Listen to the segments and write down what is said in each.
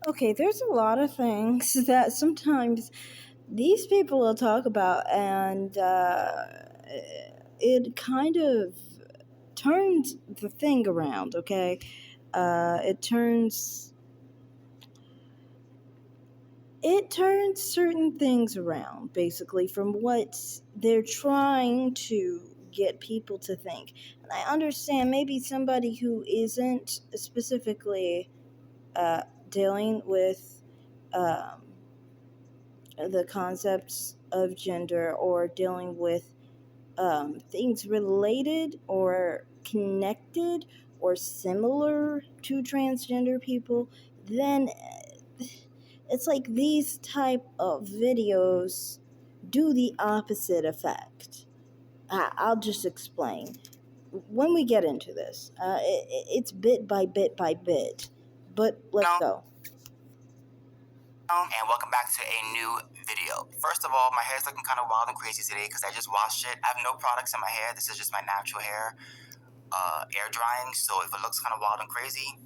Okay, there's a lot of things that sometimes these people will talk about, and it kind of turns the thing around, okay? It turns certain things around, basically, from what they're trying to get people to think. And I understand maybe somebody who isn't specifically dealing with um, the concepts of gender or dealing with things related or connected or similar to transgender people, then it's like these type of videos do the opposite effect. I'll just explain when we get into this. It's bit by bit by bit, but let's go. And welcome back to a new video. First of all, my hair is looking kind of wild and crazy today because I just washed it. I have no products in my hair. This is just my natural hair, air drying. So if it looks kind of wild and crazy,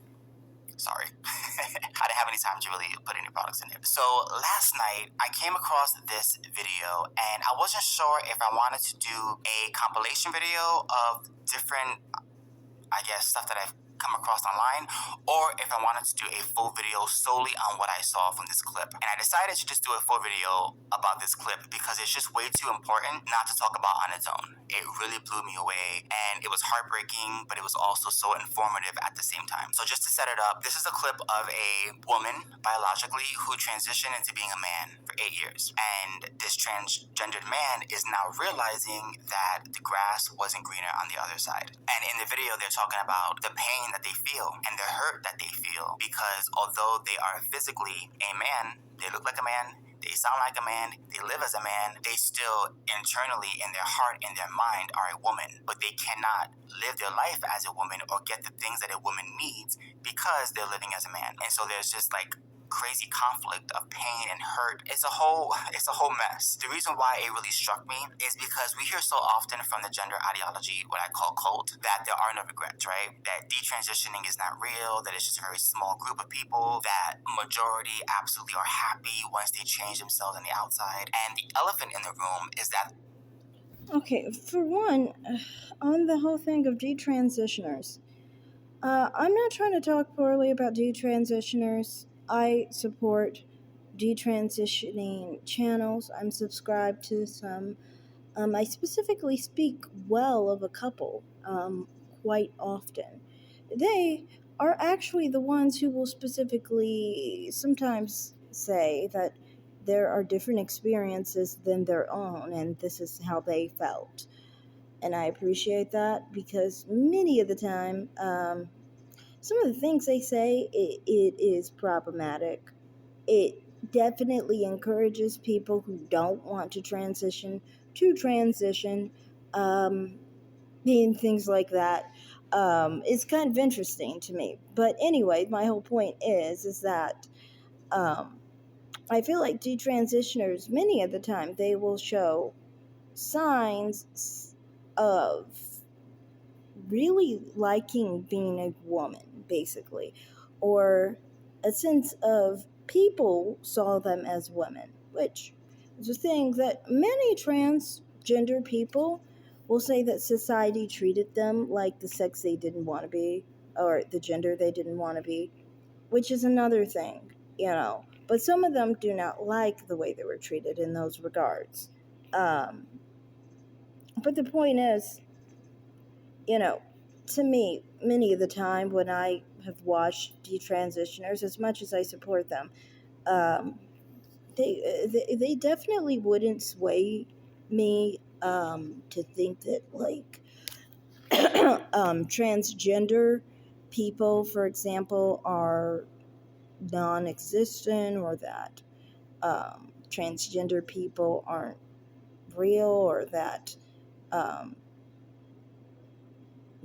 sorry. I didn't have any time to really put any products in it. So last night I came across this video and I wasn't sure if I wanted to do a compilation video of different, I guess, stuff that I've come across online, or if I wanted to do a full video solely on what I saw from this clip. And I decided to just do a full video about this clip because it's just way too important not to talk about on its own. It really blew me away, and it was heartbreaking, but it was also so informative at the same time. So just to set it up, this is a clip of a woman, biologically, who transitioned into being a man for 8 years. And this transgendered man is now realizing that the grass wasn't greener on the other side. And in the video, they're talking about the pain that they feel and the hurt that they feel because although they are physically a man, they look like a man, they sound like a man, they live as a man, they still internally in their heart, in their mind are a woman, but they cannot live their life as a woman or get the things that a woman needs because they're living as a man. And so there's just like crazy conflict of pain and hurt. It's a whole mess. The reason why it really struck me is because we hear so often from the gender ideology, what I call cult, that there are no regrets, right? That detransitioning is not real, that it's just a very small group of people, that majority absolutely are happy once they change themselves on the outside. And the elephant in the room is that Okay, for one, on the whole thing of detransitioners, I'm not trying to talk poorly about detransitioners. I support detransitioning channels. I'm subscribed to some. I specifically speak well of a couple quite often. They are actually the ones who will specifically sometimes say that there are different experiences than their own, and this is how they felt. And I appreciate that because many of the time, some of the things they say, it is problematic. It definitely encourages people who don't want to transition to transition, um, and things like that. It's kind of interesting to me. But anyway, my whole point is that um, I feel like detransitioners, many of the time, they will show signs of really liking being a woman, basically, or a sense of people saw them as women, which is a thing that many transgender people will say that society treated them like the sex they didn't want to be or the gender they didn't want to be, which is another thing, you know. But some of them do not like the way they were treated in those regards. Um, but the point is, you know, to me, many of the time when I have watched detransitioners, as much as I support them, um, they definitely wouldn't sway me to think that like transgender people, for example, are non-existent, or that transgender people aren't real, or that um,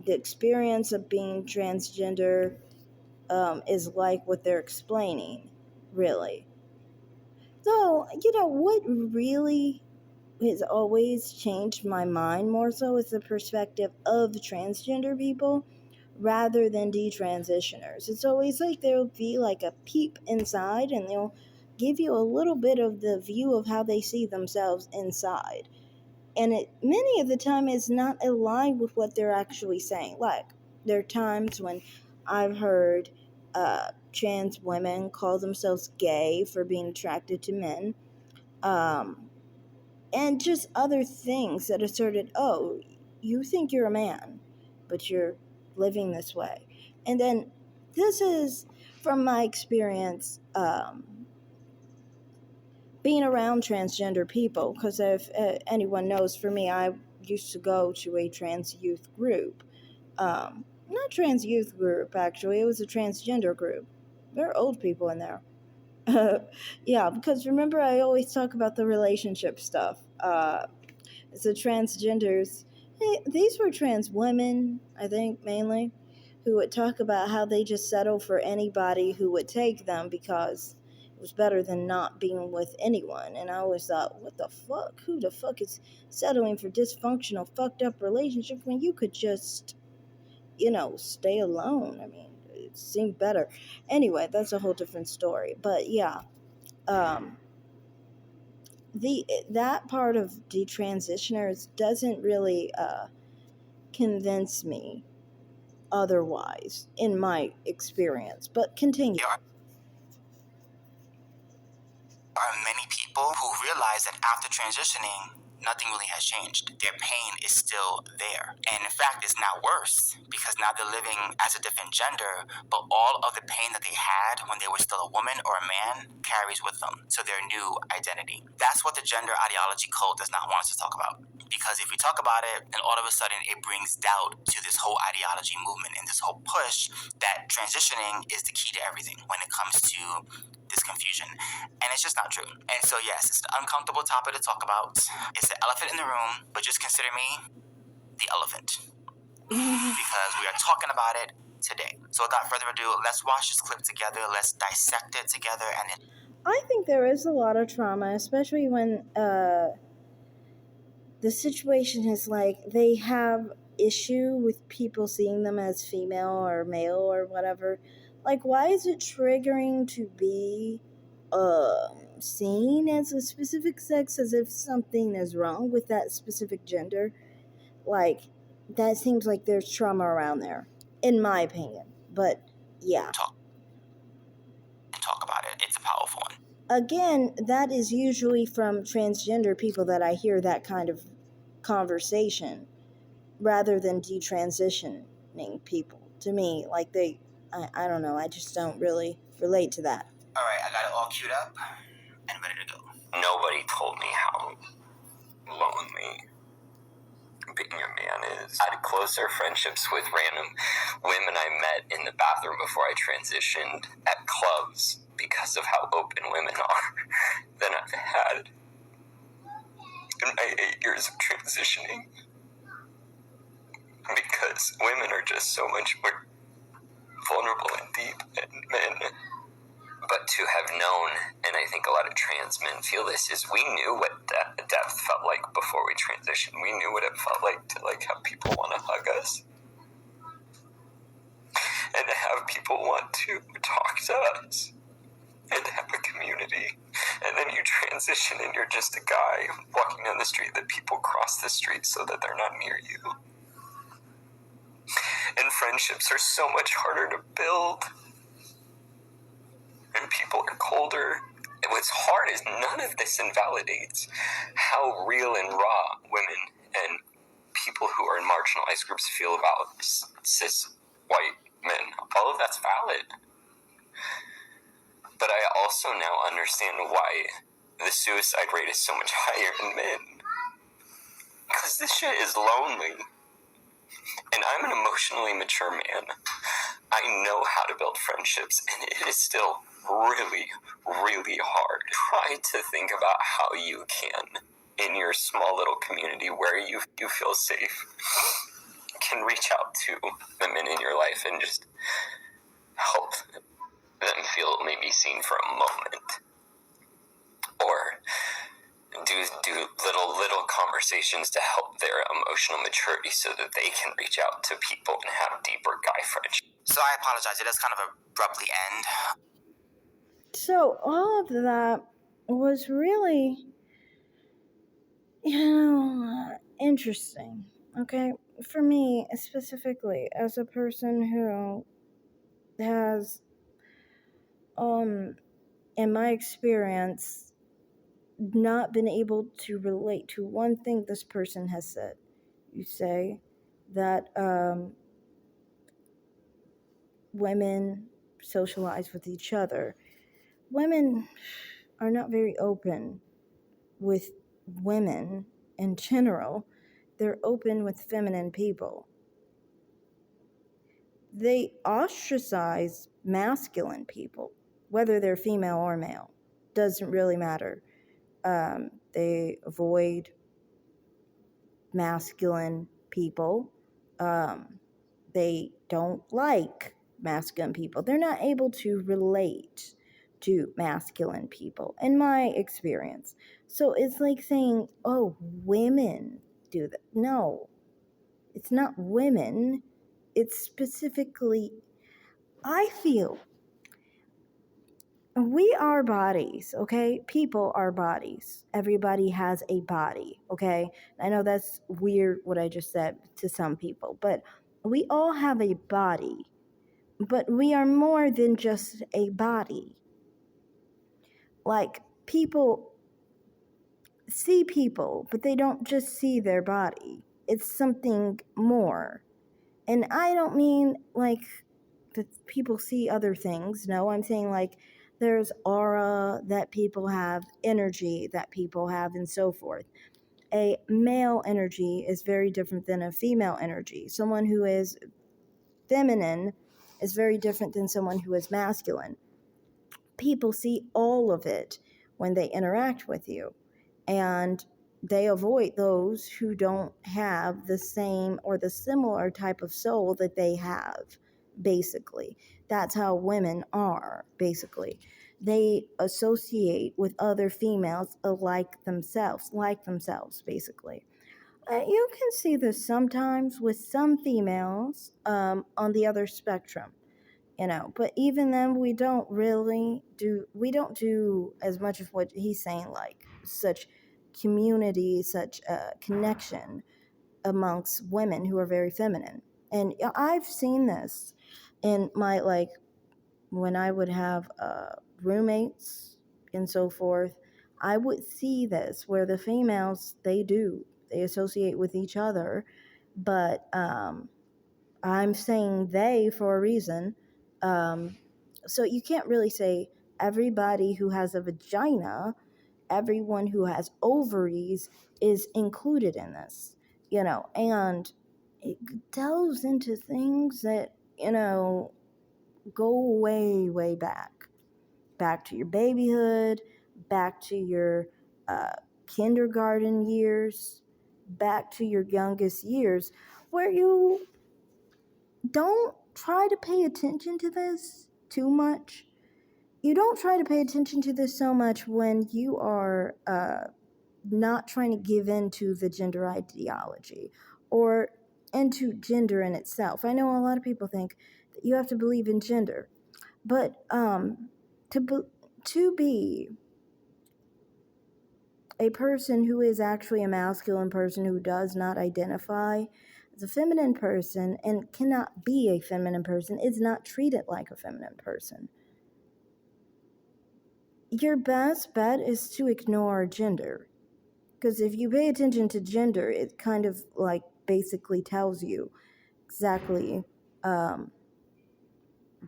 the experience of being transgender is like what they're explaining, really. So, you know, what really has always changed my mind more so is the perspective of transgender people rather than detransitioners. It's always like there'll be like a peep inside, and they'll give you a little bit of the view of how they see themselves inside. And it many of the time is not aligned with what they're actually saying. Like, there are times when I've heard trans women call themselves gay for being attracted to men, and just other things that asserted, oh, you think you're a man, but you're living this way. And then this is from my experience, being around transgender people, because if anyone knows, for me, I used to go to a trans youth group. Not trans youth group, actually, it was a transgender group. There are old people in there. Yeah, because remember, I always talk about the relationship stuff. So transgenders, these were trans women, I think, mainly, who would talk about how they just settle for anybody who would take them because it was better than not being with anyone. And I always thought, what the fuck? Who the fuck is settling for dysfunctional, fucked up relationships when you could just, stay alone? I mean, it seemed better. Anyway, that's a whole different story. But yeah, um, that part of detransitioners doesn't really convince me otherwise in my experience. But continue. There are many people who realize that after transitioning, nothing really has changed. Their pain is still there. And in fact, it's not worse because now they're living as a different gender, but all of the pain that they had when they were still a woman or a man carries with them to their new identity. That's what the gender ideology cult does not want us to talk about. Because if we talk about it, then all of a sudden it brings doubt to this whole ideology movement and this whole push that transitioning is the key to everything when it comes to this confusion. And it's just not true. And so, yes, it's an uncomfortable topic to talk about. It's the elephant in the room, but just consider me the elephant because we are talking about it today. So, without further ado, let's watch this clip together. Let's dissect it together. And I think there is a lot of trauma, especially when the situation is like they have issue with people seeing them as female or male or whatever. Like, why is it triggering to be seen as a specific sex, as if something is wrong with that specific gender? Like, that seems like there's trauma around there, in my opinion. But yeah, talk about it. It's a powerful one. Again, that is usually from transgender people that I hear that kind of conversation, rather than detransitioning people. To me, like I don't know, I just don't really relate to that. All right, I got it all queued up and ready to go. Nobody told me how lonely being a man is. I had closer friendships with random women I met in the bathroom before I transitioned at clubs because of how open women are than I've had in my 8 years of transitioning. Because women are just so much more vulnerable and deep than men. But to have known, and I think a lot of trans men feel this, is we knew what depth felt like before we transitioned. We knew what it felt like to have people want to hug us. And to have people want to talk to us. And to have a community. And then you transition and you're just a guy walking down the street that people cross the street so that they're not near you. And friendships are so much harder to build. And people are colder. And what's hard is none of this invalidates how real and raw women and people who are in marginalized groups feel about cis white men. All of that's valid. But I also now understand why the suicide rate is so much higher in men. Because this shit is lonely. And I'm an emotionally mature man. I know how to build friendships, and it is still really, really hard. Try to think about how you can, in your small little community where you feel safe, can reach out to women in your life and just help them feel maybe seen for a moment. Or do little conversations to help their emotional maturity so that they can reach out to people and have deeper guy friendships. So I apologize, it does kind of abruptly end. So all of that was really, interesting. Okay, for me specifically, as a person who has, in my experience, not been able to relate to one thing this person has said. You say that women socialize with each other. Women are not very open with women in general. They're open with feminine people. They ostracize masculine people, whether they're female or male. Doesn't really matter. They avoid masculine people. They don't like masculine people. They're not able to relate to masculine people, in my experience. So it's like saying, oh, women do that. No, it's not women. It's specifically, I feel, we are bodies, okay? People are bodies. Everybody has a body, okay? I know that's weird what I just said to some people, but we all have a body. But we are more than just a body. Like, people see people, but they don't just see their body. It's something more. And I don't mean like that people see other things. No, I'm saying like there's aura that people have, energy that people have, and so forth. A male energy is very different than a female energy. Someone who is feminine is very different than someone who is masculine. People see all of it when they interact with you, and they avoid those who don't have the same or the similar type of soul that they have. Basically, that's how women are. Basically, they associate with other females like themselves, basically. You can see this sometimes with some females on the other spectrum, but even then we don't do as much of what he's saying, like such community, such connection amongst women who are very feminine. And I've seen this in my, like, when I would have roommates and so forth. I would see this where the females, they associate with each other, but I'm saying they for a reason. So you can't really say everybody who has a vagina, everyone who has ovaries is included in this, and it delves into things that, go way, way back to your babyhood, back to your kindergarten years, back to your youngest years, where you don't try to pay attention to this too much. You don't try to pay attention to this so much when you are not trying to give in to the gender ideology or into gender in itself. I know a lot of people think that you have to believe in gender, but to be a person who is actually a masculine person who does not identify as a feminine person and cannot be a feminine person is not treated like a feminine person. Your best bet is to ignore gender. Because if you pay attention to gender, it kind of like basically tells you exactly the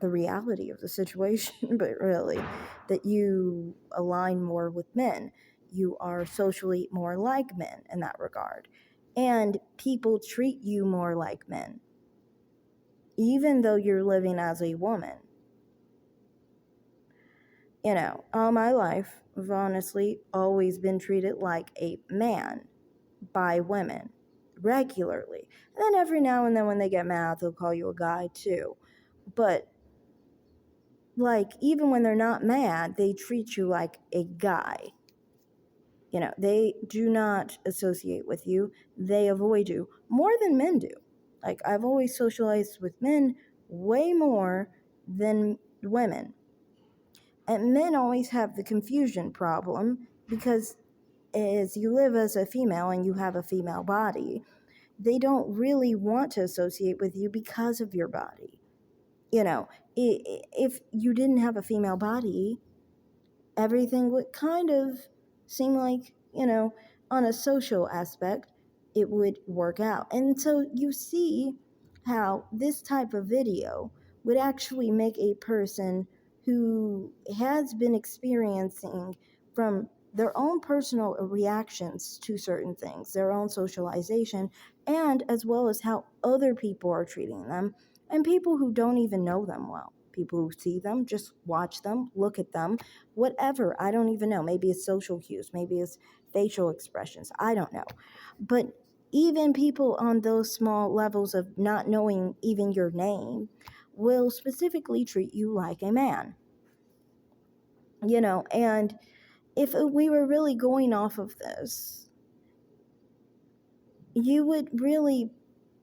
reality of the situation, but really that you align more with men. You are socially more like men in that regard. And people treat you more like men, even though you're living as a woman. All my life, I've honestly always been treated like a man by women regularly. And then every now and then when they get mad, they'll call you a guy too. But like, even when they're not mad, they treat you like a guy. They do not associate with you. They avoid you more than men do. Like, I've always socialized with men way more than women. And men always have the confusion problem because as you live as a female and you have a female body, they don't really want to associate with you because of your body. If you didn't have a female body, everything would kind of seem like, on a social aspect, it would work out. And so you see how this type of video would actually make a person who has been experiencing from their own personal reactions to certain things, their own socialization, and as well as how other people are treating them, and people who don't even know them well. People who see them, just watch them, look at them, whatever. I don't even know. Maybe it's social cues, maybe it's facial expressions. I don't know. But even people on those small levels of not knowing even your name will specifically treat you like a man. And if we were really going off of this, you would really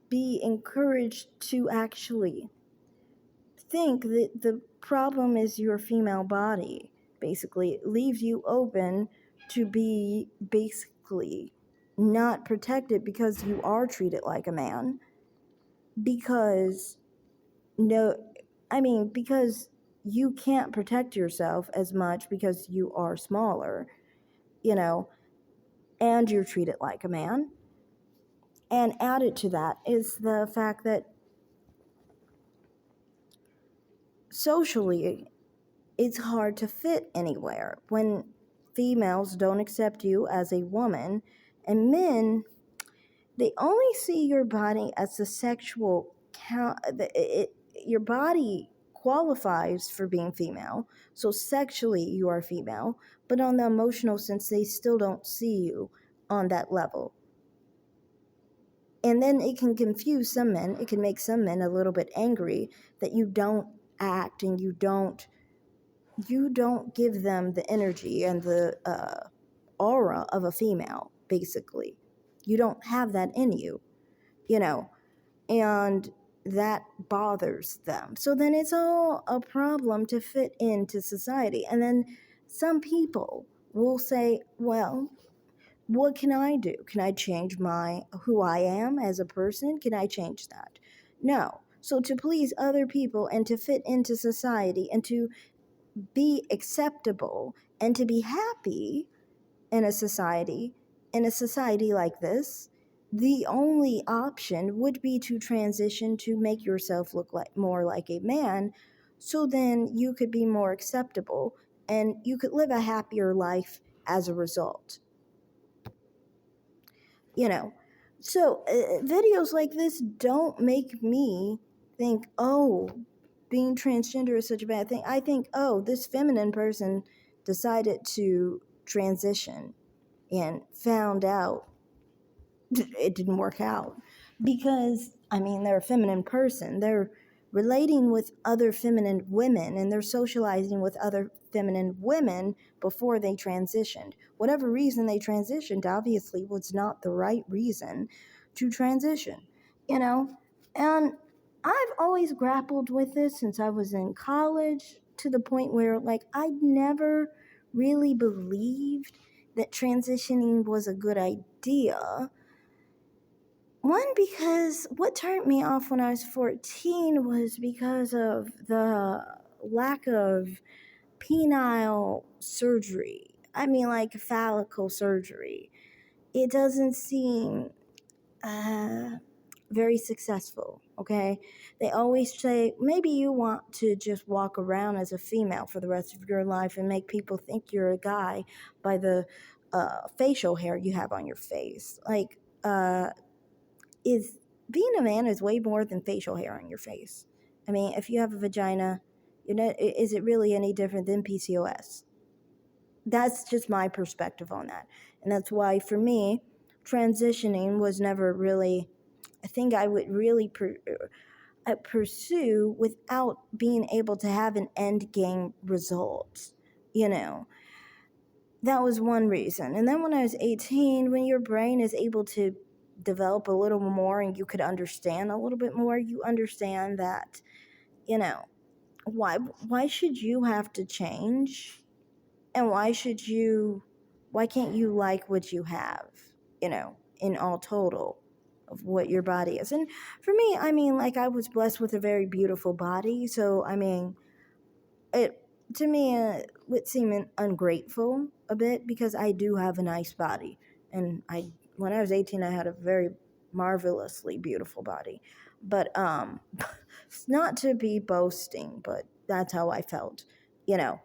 be encouraged to actually think that the problem is your female body. Basically, it leaves you open to be basically not protected because you are treated like a man. Because, no, because you can't protect yourself as much because you are smaller, you know, and you're treated like a man. And added to that is the fact that socially, it's hard to fit anywhere when females don't accept you as a woman, and men, they only see your body as a sexual count. Your body qualifies for being female, so sexually you are female, but on the emotional sense, they still don't see you on that level. And then it can confuse some men. It can make some men a little bit angry that you don't act and you don't give them the energy and the aura of a female. Basically, you don't have that in you, and that bothers them. So then it's all a problem to fit into society. And then some people will say, well, what can I do? Can I change who I am as a person? Can I change that? No. So to please other people and to fit into society and to be acceptable and to be happy in a society like this, the only option would be to transition to make yourself look like more like a man, so then you could be more acceptable and you could live a happier life as a result. So videos like this don't make me think, oh, being transgender is such a bad thing. I think, oh, this feminine person decided to transition and found out it didn't work out. Because, they're a feminine person. They're relating with other feminine women and they're socializing with other feminine women before they transitioned. Whatever reason they transitioned obviously was not the right reason to transition, And I've always grappled with this since I was in college, to the point where, I never really believed that transitioning was a good idea. One, because what turned me off when I was 14 was because of the lack of penile surgery. Phallical surgery. It doesn't seem very successful, okay? They always say, maybe you want to just walk around as a female for the rest of your life and make people think you're a guy by the facial hair you have on your face. Is being a man is way more than facial hair on your face. If you have a vagina, is it really any different than PCOS? That's just my perspective on that. And that's why, for me, transitioning was never really a thing I would really pursue without being able to have an end game result. that was one reason. And then when I was 18, when your brain is able to develop a little more and you could understand a little bit more, you understand that, you know, why should you have to change? And why can't you like what you have, in all total of what your body is? And for me, I mean, like, I was blessed with a very beautiful body, so I mean, it to me would seem ungrateful a bit because I do have a nice body, and when I was 18, I had a very marvelously beautiful body, but it's not to be boasting, but that's how I felt, you know.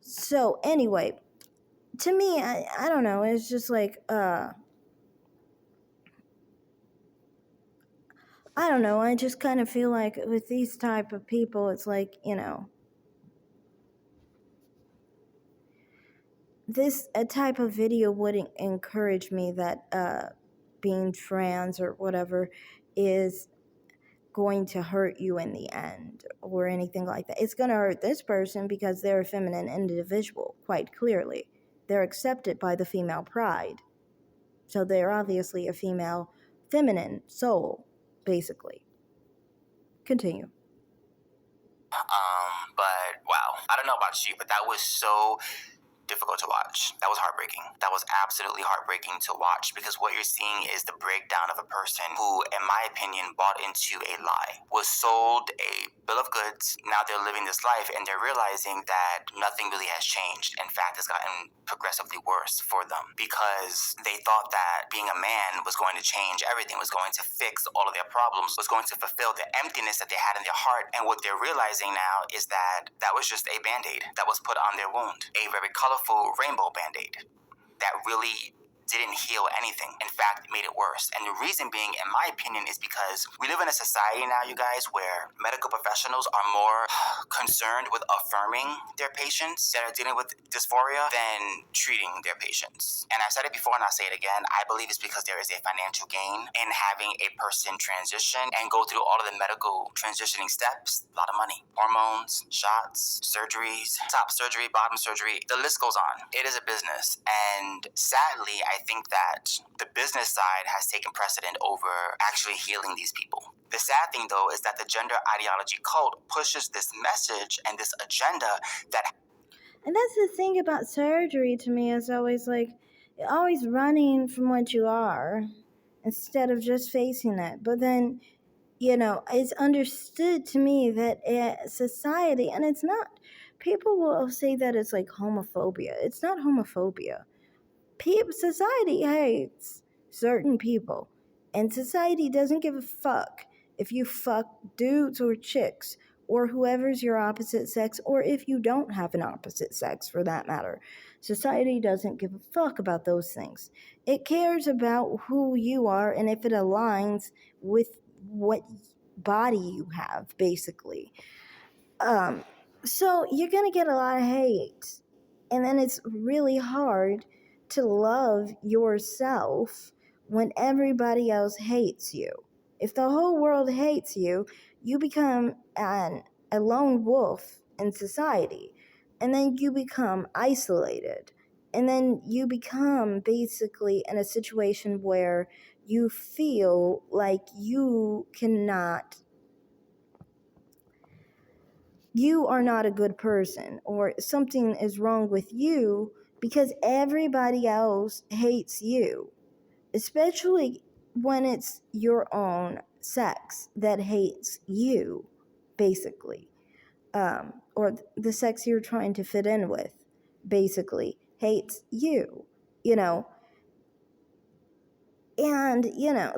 So anyway, to me, I don't know. It's just like I don't know. I just kind of feel like with these type of people, it's like, this a type of video wouldn't encourage me that being trans or whatever is going to hurt you in the end or anything like that. It's going to hurt this person because they're a feminine individual, quite clearly. They're accepted by the female pride. So they're obviously a feminine soul, basically. Continue. But wow, I don't know about you, but that was so difficult to watch. That was heartbreaking. That was absolutely heartbreaking to watch because what you're seeing is the breakdown of a person who, in my opinion, bought into a lie, was sold a bill of goods. Now they're living this life and they're realizing that nothing really has changed. In fact, it's gotten progressively worse for them because they thought that being a man was going to change everything, was going to fix all of their problems, was going to fulfill the emptiness that they had in their heart. And what they're realizing now is that that was just a band-aid that was put on their wound, a very colorful rainbow band-aid that really didn't heal anything. In fact, it made it worse. And the reason being, in my opinion, is because we live in a society now, you guys, where medical professionals are more concerned with affirming their patients that are dealing with dysphoria than treating their patients. And I've said it before and I'll say it again, I believe it's because there is a financial gain in having a person transition and go through all of the medical transitioning steps. A lot of money. Hormones, shots, surgeries, top surgery, bottom surgery, the list goes on. It is a business. And sadly, I think that the business side has taken precedent over actually healing these people. The sad thing, though, is that the gender ideology cult pushes this message and this agenda that... And that's the thing about surgery to me, is always like, you're always running from what you are instead of just facing it. But then, it's understood to me that society, and it's not, people will say that it's like homophobia. It's not homophobia. Society hates certain people, and society doesn't give a fuck if you fuck dudes or chicks or whoever's your opposite sex, or if you don't have an opposite sex for that matter. Society doesn't give a fuck about those things. It cares about who you are and if it aligns with what body you have, basically. So you're gonna get a lot of hate, and then it's really hard to love yourself when everybody else hates you. If the whole world hates you, you become a lone wolf in society, and then you become isolated, and then you become basically in a situation where you feel like you are not a good person, or something is wrong with you because everybody else hates you, especially when it's your own sex that hates you, basically, or the sex you're trying to fit in with, basically, hates you, you know. And,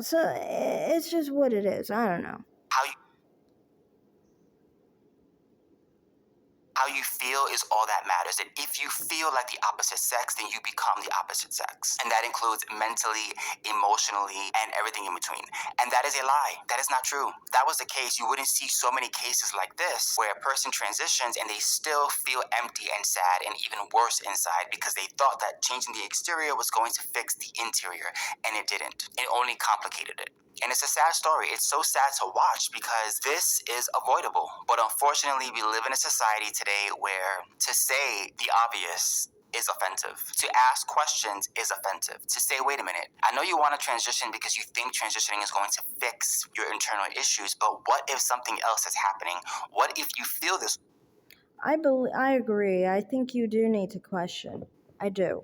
so it's just what it is. I don't know. How you feel is all that matters. And if you feel like the opposite sex, then you become the opposite sex. And that includes mentally, emotionally, and everything in between. And that is a lie. That is not true. If that was the case, you wouldn't see so many cases like this where a person transitions and they still feel empty and sad and even worse inside because they thought that changing the exterior was going to fix the interior, and it didn't. It only complicated it. And it's a sad story. It's so sad to watch because this is avoidable. But unfortunately, we live in a society today where to say the obvious is offensive. To ask questions is offensive. To say, wait a minute, I know you want to transition because you think transitioning is going to fix your internal issues, but what if something else is happening? What if you feel this? I agree. I think you do need to question. I do.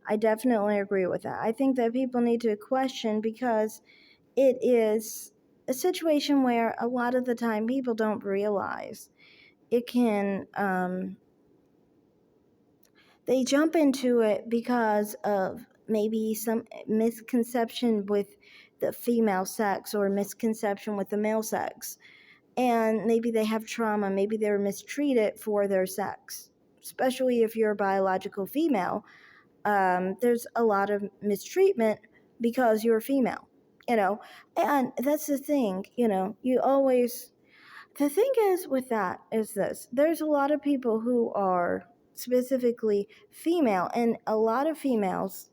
I definitely agree with that. I think that people need to question because it is a situation where a lot of the time people don't realize it can they jump into it because of maybe some misconception with the female sex or misconception with the male sex, and maybe they have trauma, maybe they were mistreated for their sex, especially if you're a biological female. There's a lot of mistreatment because you're female, you know. And that's the thing, you know, you always, the thing is with that is this: there's a lot of people who are specifically female, and a lot of females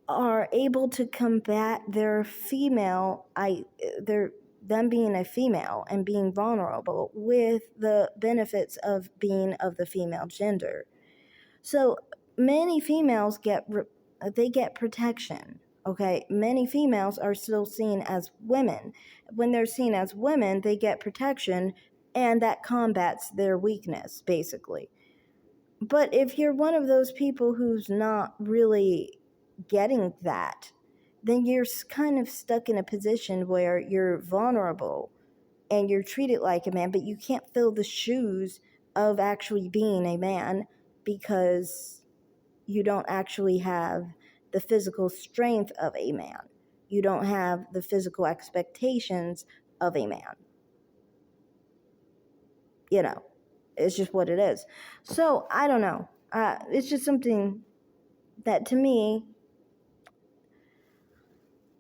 are able to combat their their them being a female and being vulnerable with the benefits of being of the female gender. So many females they get protection. Okay, many females are still seen as women. When they're seen as women, they get protection, and that combats their weakness, basically. But if you're one of those people who's not really getting that, then you're kind of stuck in a position where you're vulnerable and you're treated like a man, but you can't fill the shoes of actually being a man because you don't actually have the physical strength of a man. You don't have the physical expectations of a man. You know, it's just what it is. So I don't know. It's just something that to me,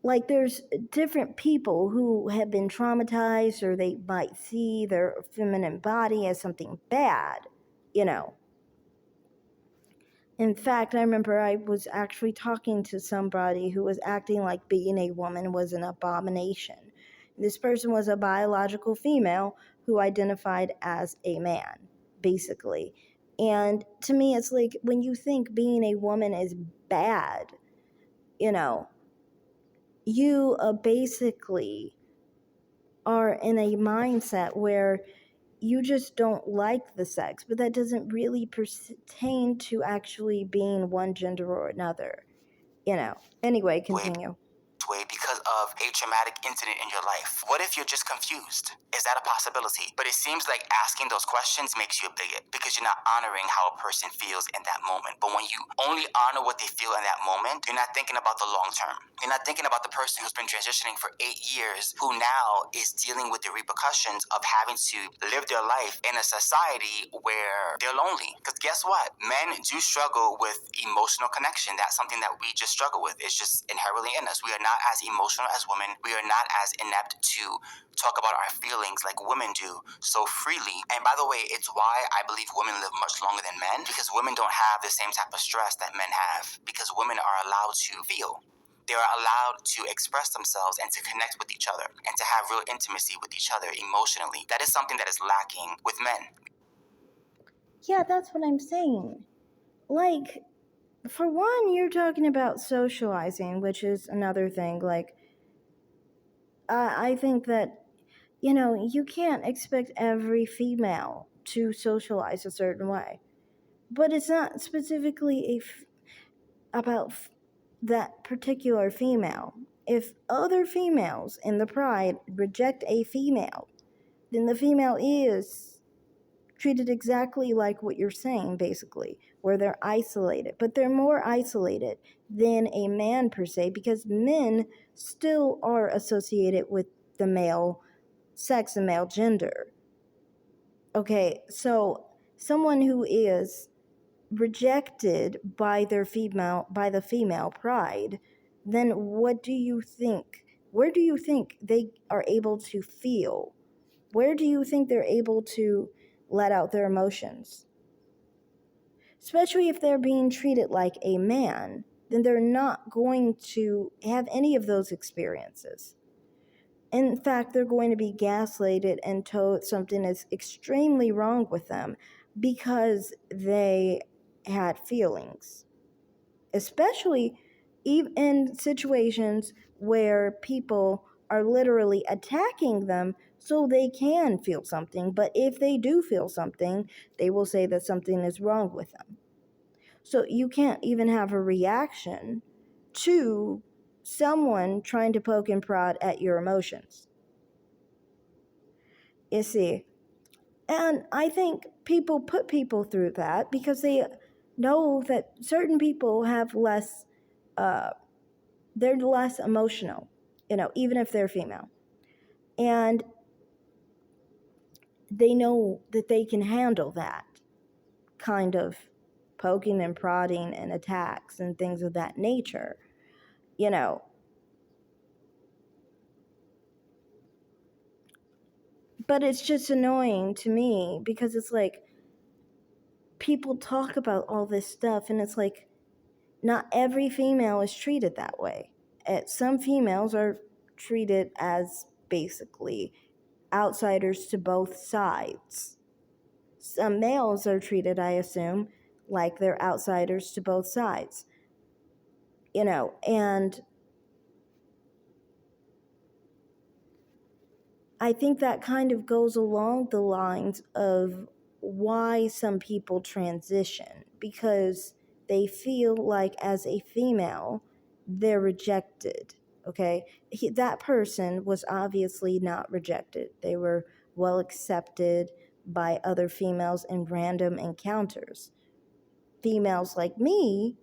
like, there's different people who have been traumatized, or they might see their feminine body as something bad, you know. In fact, I remember I was actually talking to somebody who was acting like being a woman was an abomination. This person was a biological female who identified as a man, basically. And to me, it's like, when you think being a woman is bad, you know, you basically are in a mindset where you just don't like the sex, but that doesn't really pertain to actually being one gender or another, you know. Anyway, continue. Way because of a traumatic incident in your life? What if you're just confused? Is that a possibility? But it seems like asking those questions makes you a bigot because you're not honoring how a person feels in that moment. But when you only honor what they feel in that moment, you're not thinking about the long term. You're not thinking about the person who's been transitioning for 8 years, who now is dealing with the repercussions of having to live their life in a society where they're lonely. Because guess what? Men do struggle with emotional connection. That's something that we just struggle with. It's just inherently in us. We are not as emotional as women. We are not as inept to talk about our feelings like women do so freely. And by the way, it's why I believe women live much longer than men, because women don't have the same type of stress that men have, because women are allowed to feel. They are allowed to express themselves and to connect with each other and to have real intimacy with each other emotionally. That is something that is lacking with men. Yeah, that's what I'm saying. Like, for one, you're talking about socializing, which is another thing. Like, I think that, you know, you can't expect every female to socialize a certain way. But it's not specifically about that particular female. If other females in the pride reject a female, then the female is treated exactly like what you're saying, basically, where they're isolated. But they're more isolated than a man per se, because men still are associated with the male sex and male gender. Okay, so someone who is rejected by the female pride, then what do you think? Where do you think they are able to feel? Where do you think they're able to let out their emotions? Especially if they're being treated like a man, then they're not going to have any of those experiences. In fact, they're going to be gaslighted and told something is extremely wrong with them because they had feelings, especially even in situations where people are literally attacking them so they can feel something. But if they do feel something, they will say that something is wrong with them. So you can't even have a reaction to someone trying to poke and prod at your emotions. You see, and I think people put people through that because they know that certain people have less, they're less emotional, even if they're female. And they know that they can handle that kind of poking and prodding and attacks and things of that nature, you know. But it's just annoying to me because it's like people talk about all this stuff and it's like not every female is treated that way. Some females are treated as basically outsiders to both sides. Some males are treated, I assume, like they're outsiders to both sides. And I think that kind of goes along the lines of why some people transition, because they feel like as a female, they're rejected. Okay? That person was obviously not rejected. They were well accepted by other females in random encounters. Females like me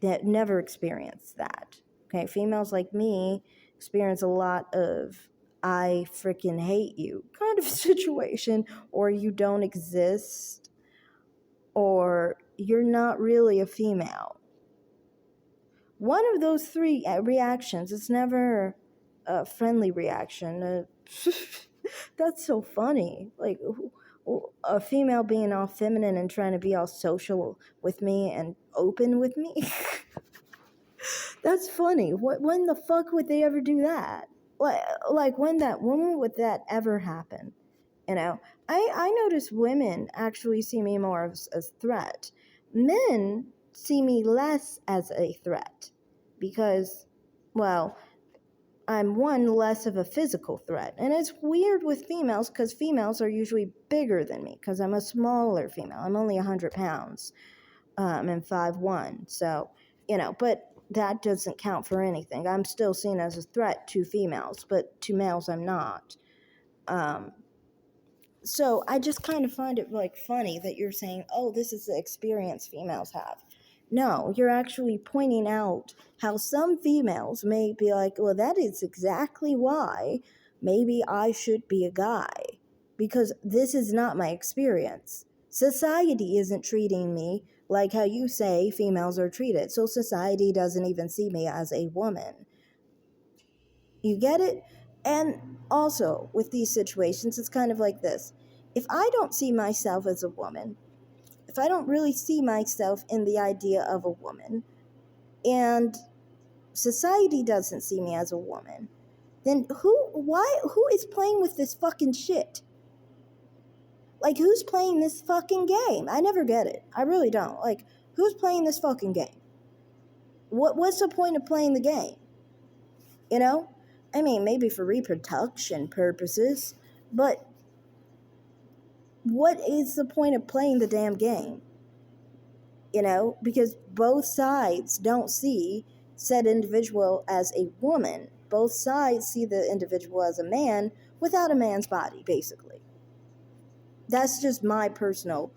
that never experienced that. Okay? Females like me experience a lot of I freaking hate you kind of situation, or you don't exist, or you're not really a female. One of those three reactions, it's never a friendly reaction. That's so funny. Like, a female being all feminine and trying to be all social with me and open with me. That's funny. When the fuck would they ever do that? Like when would that ever happen? I notice women actually see me more as a threat. Men see me less as a threat because, well, I'm one less of a physical threat. And it's weird with females because females are usually bigger than me because I'm a smaller female. I'm only 100 pounds and 5'1". So, but that doesn't count for anything. I'm still seen as a threat to females, but to males I'm not. So I just kind of find it like funny that you're saying, oh, this is the experience females have. No, you're actually pointing out how some females may be like, well, that is exactly why maybe I should be a guy, because this is not my experience. Society isn't treating me like how you say females are treated, so society doesn't even see me as a woman. You get it? And also, with these situations, it's kind of like this. If I don't see myself as a woman, if I don't really see myself in the idea of a woman, and society doesn't see me as a woman, then who is playing with this fucking shit? Like, who's playing this fucking game? I never get it. I really don't. Like, who's playing this fucking game? What's the point of playing the game? I mean, maybe for reproduction purposes, but what is the point of playing the damn game? Because both sides don't see said individual as a woman. Both sides see the individual as a man without a man's body, basically. That's just my personal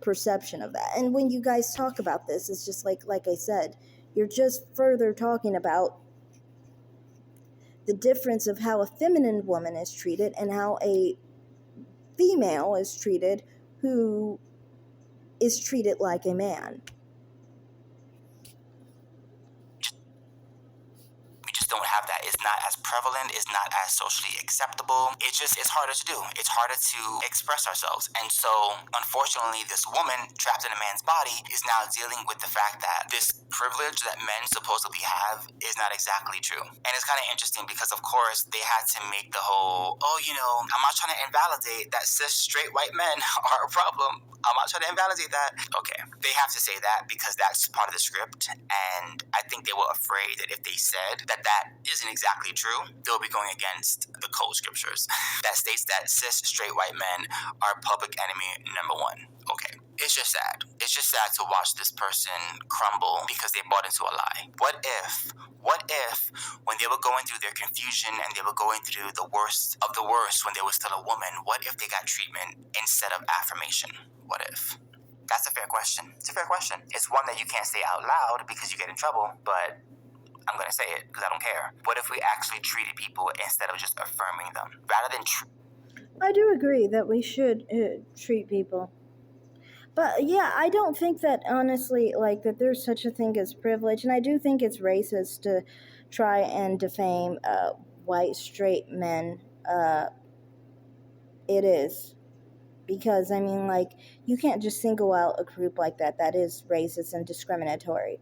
perception of that. And when you guys talk about this, it's just like I said, you're just further talking about the difference of how a feminine woman is treated and how a female is treated who is treated like a man. We just don't have that. It's not as prevalent, is not as socially acceptable. It's harder to do. It's harder to express ourselves. And so, unfortunately, this woman trapped in a man's body is now dealing with the fact that this privilege that men supposedly have is not exactly true. And it's kind of interesting because, of course, they had to make the whole, oh, I'm not trying to invalidate that cis straight white men are a problem. I'm not trying to invalidate that. Okay, they have to say that because that's part of the script, and I think they were afraid that if they said that that isn't exactly true, they'll be going against the code scriptures that states that cis straight white men are public enemy number one. Okay, it's just sad. It's just sad to watch this person crumble because they bought into a lie. What if when they were going through their confusion and they were going through the worst of the worst when they were still a woman, what if they got treatment instead of affirmation? What if? That's a fair question. It's a fair question. It's one that you can't say out loud because you get in trouble, but I'm going to say it because I don't care. What if we actually treated people instead of just affirming them? Rather than... I do agree that we should treat people. But yeah, I don't think that, honestly, like, that there's such a thing as privilege. And I do think it's racist to try and defame white straight men. It is. Because, I mean, like, you can't just single out a group like that. That is racist and discriminatory.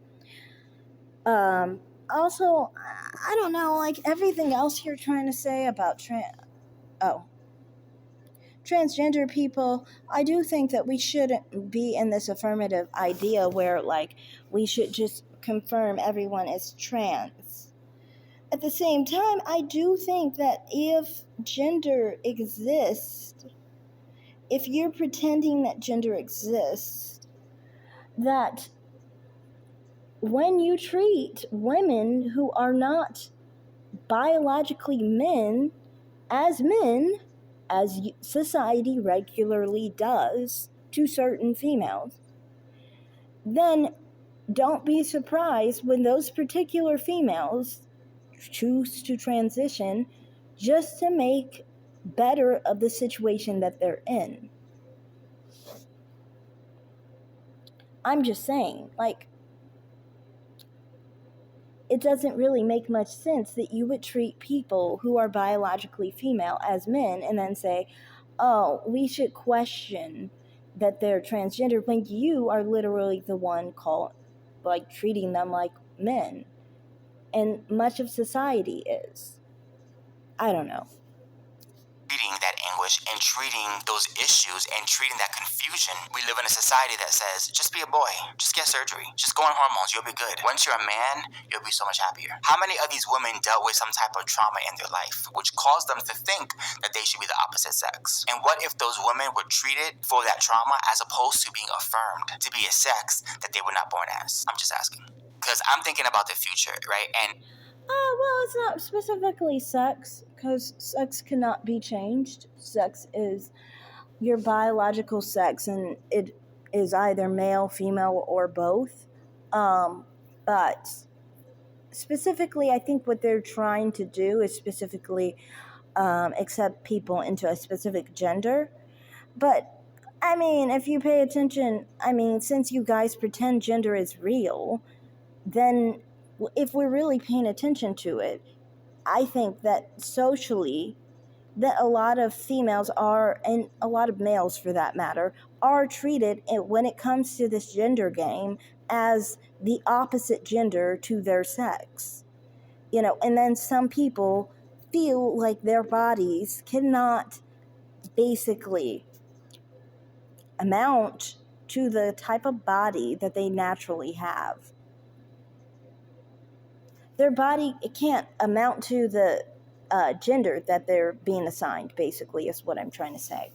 Also, I don't know, like, everything else you're trying to say about transgender people, I do think that we shouldn't be in this affirmative idea where, like, we should just confirm everyone is trans. At the same time, I do think that if gender exists, if you're pretending that gender exists, that when you treat women who are not biologically men, as society regularly does to certain females, then don't be surprised when those particular females choose to transition just to make better of the situation that they're in. I'm just saying, like, it doesn't really make much sense that you would treat people who are biologically female as men and then say, oh, we should question that they're transgender when you are literally the one treating them like men. And much of society is. I don't know. Treating that anguish and treating those issues and treating that confusion. We live in a society that says, just be a boy, just get surgery, just go on hormones, you'll be good. Once you're a man, you'll be so much happier. How many of these women dealt with some type of trauma in their life, which caused them to think that they should be the opposite sex? And what if those women were treated for that trauma as opposed to being affirmed to be a sex that they were not born as? I'm just asking. Because I'm thinking about the future, right? And well, it's not specifically sex, because sex cannot be changed. Sex is your biological sex, and it is either male, female, or both. But specifically, I think what they're trying to do is specifically accept people into a specific gender. But, I mean, if you pay attention, since you guys pretend gender is real, then if we're really paying attention to it, I think that socially, that a lot of females are, and a lot of males for that matter, are treated when it comes to this gender game as the opposite gender to their sex. And then some people feel like their bodies cannot basically amount to the type of body that they naturally have. Their body, it can't amount to the gender that they're being assigned, basically, is what I'm trying to say.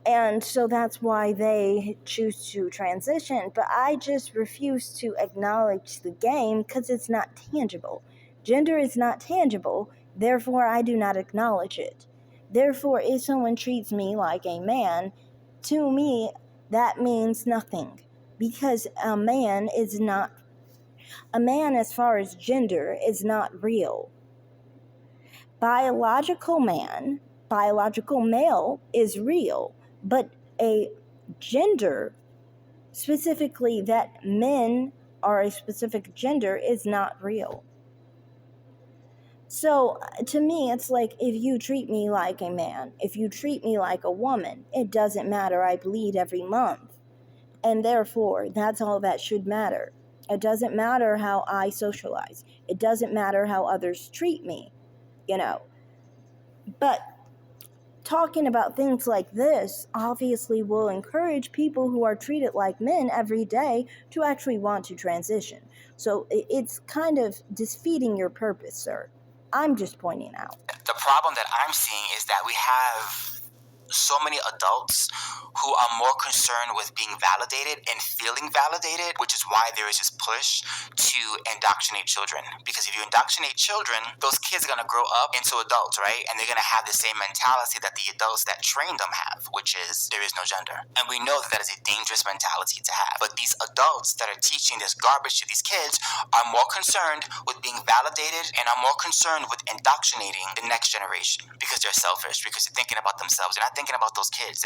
And so that's why they choose to transition. But I just refuse to acknowledge the game because it's not tangible. Gender is not tangible, therefore I do not acknowledge it. Therefore, if someone treats me like a man, to me, that means nothing. Because a man as far as gender, is not real. Biological male is real, but a gender, specifically that men are a specific gender is not real. So to me, it's like, if you treat me like a man, if you treat me like a woman, it doesn't matter. I bleed every month. And therefore, that's all that should matter. It doesn't matter how I socialize. It doesn't matter how others treat me, you know. But talking about things like this obviously will encourage people who are treated like men every day to actually want to transition. So it's kind of defeating your purpose, sir. I'm just pointing out. The problem that I'm seeing is that we have so many adults who are more concerned with being validated and feeling validated, which is why there is this push to indoctrinate children. Because if you indoctrinate children, those kids are going to grow up into adults, right? And they're going to have the same mentality that the adults that trained them have, which is there is no gender. And we know that that is a dangerous mentality to have. But these adults that are teaching this garbage to these kids are more concerned with being validated and are more concerned with indoctrinating the next generation because they're selfish, because they're thinking about themselves. They're not thinking about those kids.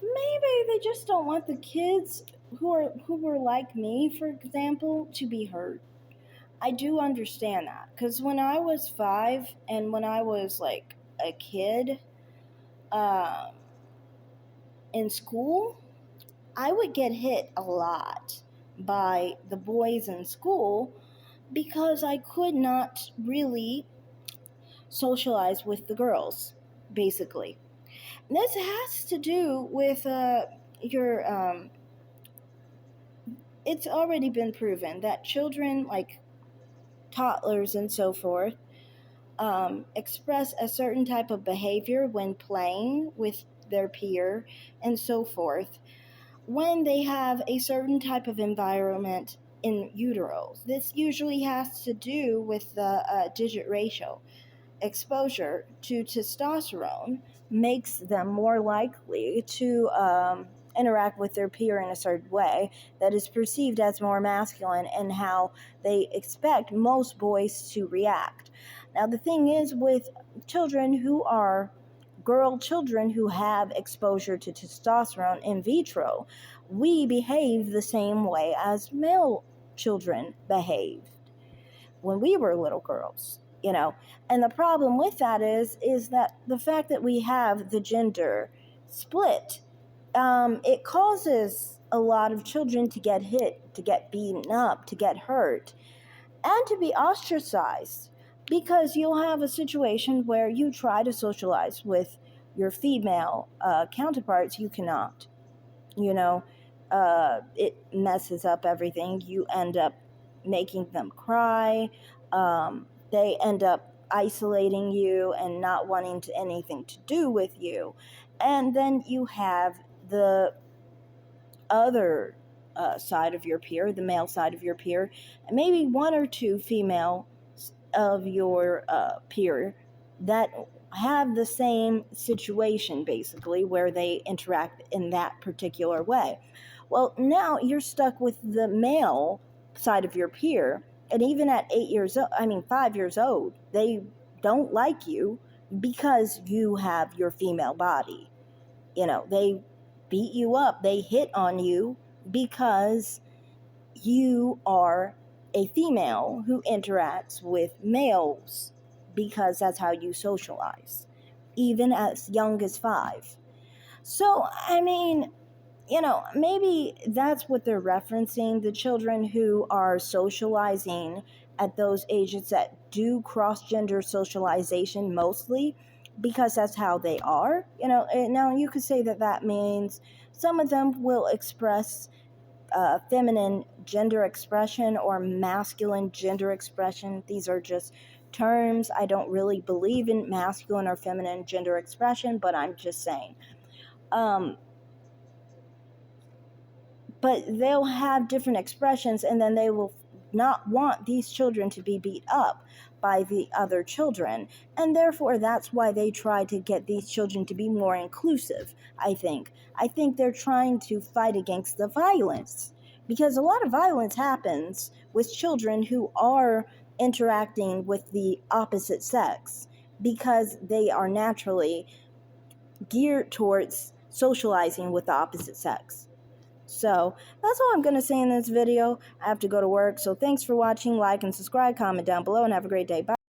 Maybe they just don't want the kids who were like me, for example, to be hurt. I do understand that, because when I was 5 and when I was like a kid, um, in school, I would get hit a lot by the boys in school because I could not really socialize with the girls, basically. This has to do with your. It's already been proven that children, like toddlers and so forth, express a certain type of behavior when playing with their peer and so forth when they have a certain type of environment in utero. This usually has to do with the digit ratio. Exposure to testosterone makes them more likely to interact with their peer in a certain way that is perceived as more masculine, and how they expect most boys to react. Now, the thing is, with children who are girl children who have exposure to testosterone in vitro, we behave the same way as male children behave when we were little girls, and the problem with that is that the fact that we have the gender split, it causes a lot of children to get hit, to get beaten up, to get hurt, and to be ostracized, because you'll have a situation where you try to socialize with your female counterparts. You cannot, you know it messes up everything. You end up making them cry. They end up isolating you and not wanting anything to do with you. And then you have the other side of your peer, the male side of your peer, and maybe one or two female of your peer that have the same situation, basically, where they interact in that particular way. Well, now you're stuck with the male side of your peer, and even at 8 years old, 5 years old, they don't like you because you have your female body. They beat you up, they hit on you because you are a female who interacts with males, because that's how you socialize, even as young as 5. So, maybe that's what they're referencing, the children who are socializing at those ages that do cross gender socialization mostly, because that's how they are. Now you could say that that means some of them will express feminine gender expression or masculine gender expression. These are just terms. I don't really believe in masculine or feminine gender expression, but I'm just saying. But they'll have different expressions, and then they will not want these children to be beat up by the other children, and therefore that's why they try to get these children to be more inclusive. I think they're trying to fight against the violence, because a lot of violence happens with children who are interacting with the opposite sex, because they are naturally geared towards socializing with the opposite sex. So that's all I'm going to say in this video. I have to go to work. So thanks for watching. Like and subscribe, comment down below, and have a great day. Bye.